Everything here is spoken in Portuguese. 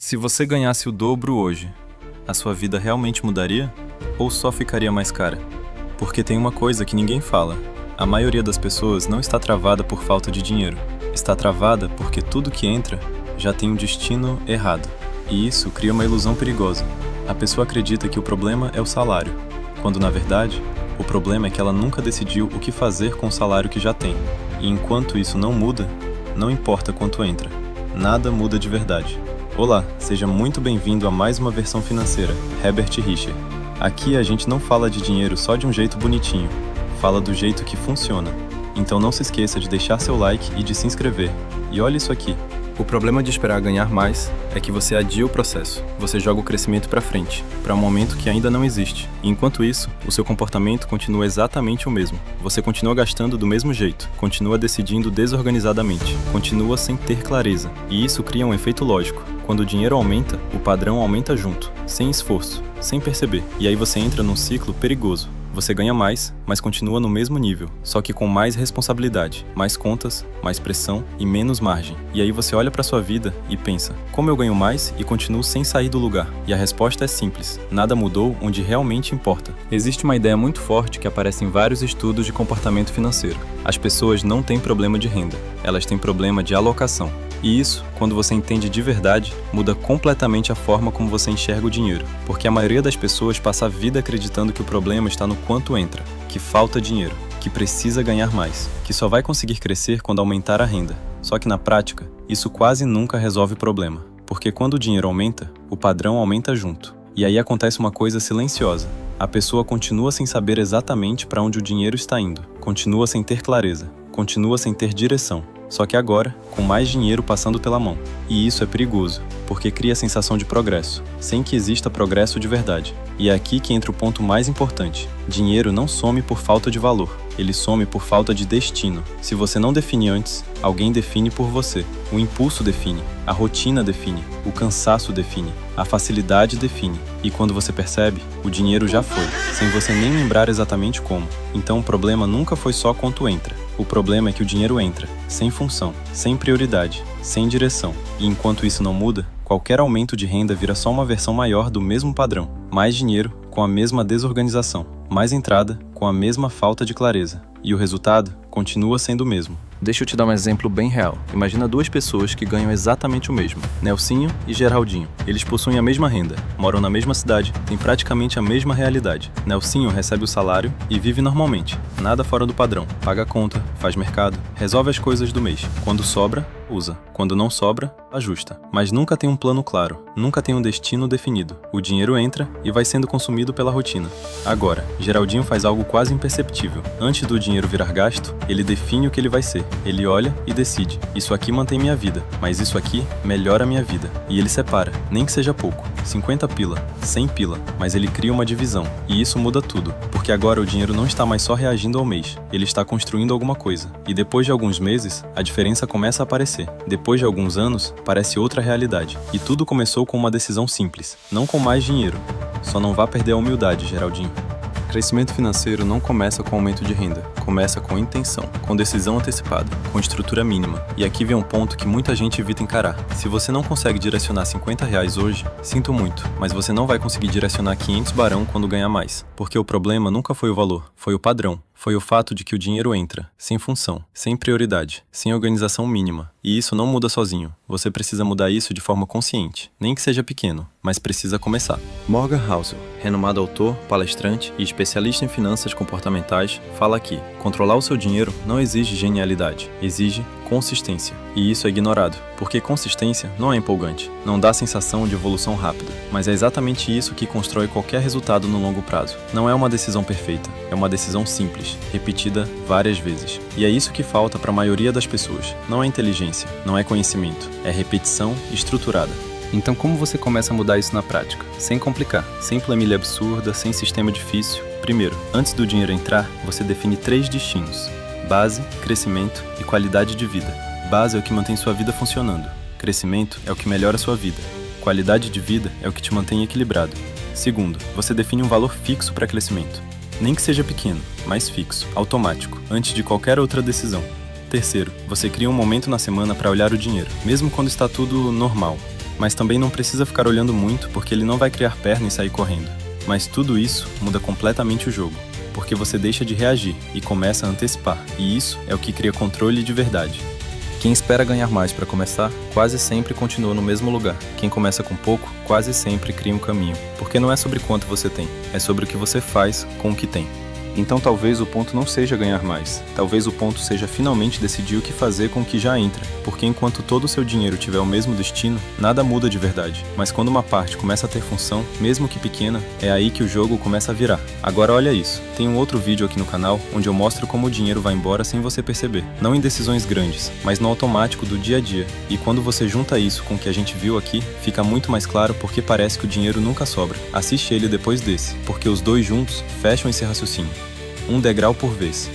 Se você ganhasse o dobro hoje, a sua vida realmente mudaria? Ou só ficaria mais cara? Porque tem uma coisa que ninguém fala. A maioria das pessoas não está travada por falta de dinheiro. Está travada porque tudo que entra já tem um destino errado. E isso cria uma ilusão perigosa. A pessoa acredita que o problema é o salário, quando na verdade, o problema é que ela nunca decidiu o que fazer com o salário que já tem. E enquanto isso não muda, não importa quanto entra, nada muda de verdade. Olá, seja muito bem-vindo a mais uma versão financeira, Herbert Richer. Aqui a gente não fala de dinheiro só de um jeito bonitinho, fala do jeito que funciona. Então não se esqueça de deixar seu like e de se inscrever. E olha isso aqui. O problema de esperar ganhar mais é que você adia o processo. Você joga o crescimento para frente, para um momento que ainda não existe. E enquanto isso, o seu comportamento continua exatamente o mesmo. Você continua gastando do mesmo jeito, continua decidindo desorganizadamente, continua sem ter clareza. E isso cria um efeito lógico. Quando o dinheiro aumenta, o padrão aumenta junto, sem esforço, sem perceber. E aí você entra num ciclo perigoso. Você ganha mais, mas continua no mesmo nível, só que com mais responsabilidade, mais contas, mais pressão e menos margem. E aí você olha para sua vida e pensa: como eu ganho mais e continuo sem sair do lugar? E a resposta é simples: nada mudou onde realmente importa. Existe uma ideia muito forte que aparece em vários estudos de comportamento financeiro. As pessoas não têm problema de renda, elas têm problema de alocação. E isso, quando você entende de verdade, muda completamente a forma como você enxerga o dinheiro. Porque a maioria das pessoas passa a vida acreditando que o problema está no quanto entra, que falta dinheiro, que precisa ganhar mais, que só vai conseguir crescer quando aumentar a renda. Só que na prática, isso quase nunca resolve o problema. Porque quando o dinheiro aumenta, o padrão aumenta junto. E aí acontece uma coisa silenciosa. A pessoa continua sem saber exatamente para onde o dinheiro está indo, continua sem ter clareza, continua sem ter direção. Só que agora, com mais dinheiro passando pela mão. E isso é perigoso, porque cria a sensação de progresso, sem que exista progresso de verdade. E é aqui que entra o ponto mais importante. Dinheiro não some por falta de valor, ele some por falta de destino. Se você não define antes, alguém define por você. O impulso define, a rotina define, o cansaço define, a facilidade define. E quando você percebe, o dinheiro já foi, sem você nem lembrar exatamente como. Então o problema nunca foi só quanto entra. O problema é que o dinheiro entra, sem função, sem prioridade, sem direção. E enquanto isso não muda, qualquer aumento de renda vira só uma versão maior do mesmo padrão. Mais dinheiro com a mesma desorganização, mais entrada com a mesma falta de clareza. E o resultado continua sendo o mesmo. Deixa eu te dar um exemplo bem real. Imagina duas pessoas que ganham exatamente o mesmo, Nelsinho e Geraldinho. Eles possuem a mesma renda, moram na mesma cidade, têm praticamente a mesma realidade. Nelsinho recebe o salário e vive normalmente, nada fora do padrão. Paga a conta, faz mercado, resolve as coisas do mês. Quando sobra, usa. Quando não sobra, ajusta. Mas nunca tem um plano claro, nunca tem um destino definido. O dinheiro entra e vai sendo consumido pela rotina. Agora, Geraldinho faz algo quase imperceptível. Antes do dinheiro virar gasto, ele define o que ele vai ser. Ele olha e decide: isso aqui mantém minha vida, mas isso aqui melhora minha vida. E ele separa, nem que seja pouco, 50 pila, 100 pila, mas ele cria uma divisão. E isso muda tudo, porque agora o dinheiro não está mais só reagindo ao mês, ele está construindo alguma coisa. E depois de alguns meses, a diferença começa a aparecer. Depois de alguns anos, parece outra realidade. E tudo começou com uma decisão simples, não com mais dinheiro. Só não vá perder a humildade, Geraldinho. Crescimento financeiro não começa com aumento de renda, começa com intenção, com decisão antecipada, com estrutura mínima. E aqui vem um ponto que muita gente evita encarar. Se você não consegue direcionar R$50 hoje, sinto muito, mas você não vai conseguir direcionar 500 barão quando ganhar mais. Porque o problema nunca foi o valor, foi o padrão. Foi o fato de que o dinheiro entra, sem função, sem prioridade, sem organização mínima. E isso não muda sozinho. Você precisa mudar isso de forma consciente, nem que seja pequeno, mas precisa começar. Morgan Housel, renomado autor, palestrante e especialista em finanças comportamentais, fala aqui: controlar o seu dinheiro não exige genialidade, exige consistência. E isso é ignorado, porque consistência não é empolgante, não dá a sensação de evolução rápida, mas é exatamente isso que constrói qualquer resultado no longo prazo. Não é uma decisão perfeita, é uma decisão simples, repetida várias vezes. E é isso que falta para a maioria das pessoas. Não é inteligência, não é conhecimento, é repetição estruturada. Então como você começa a mudar isso na prática? Sem complicar, sem planilha absurda, sem sistema difícil. Primeiro, antes do dinheiro entrar, você define 3 destinos: base, crescimento e qualidade de vida. Base é o que mantém sua vida funcionando. Crescimento é o que melhora sua vida. Qualidade de vida é o que te mantém equilibrado. Segundo, você define um valor fixo para crescimento. Nem que seja pequeno, mas fixo, automático, antes de qualquer outra decisão. Terceiro, você cria um momento na semana para olhar o dinheiro, mesmo quando está tudo normal. Mas também não precisa ficar olhando muito, porque ele não vai criar perna e sair correndo. Mas tudo isso muda completamente o jogo, porque você deixa de reagir e começa a antecipar, e isso é o que cria controle de verdade. Quem espera ganhar mais para começar, quase sempre continua no mesmo lugar. Quem começa com pouco, quase sempre cria um caminho, porque não é sobre quanto você tem, é sobre o que você faz com o que tem. Então talvez o ponto não seja ganhar mais, talvez o ponto seja finalmente decidir o que fazer com o que já entra, porque enquanto todo o seu dinheiro tiver o mesmo destino, nada muda de verdade. Mas quando uma parte começa a ter função, mesmo que pequena, é aí que o jogo começa a virar. Agora olha isso, tem um outro vídeo aqui no canal onde eu mostro como o dinheiro vai embora sem você perceber, não em decisões grandes, mas no automático do dia a dia. E quando você junta isso com o que a gente viu aqui, fica muito mais claro porque parece que o dinheiro nunca sobra. Assiste ele depois desse, porque os dois juntos fecham esse raciocínio. Um degrau por vez.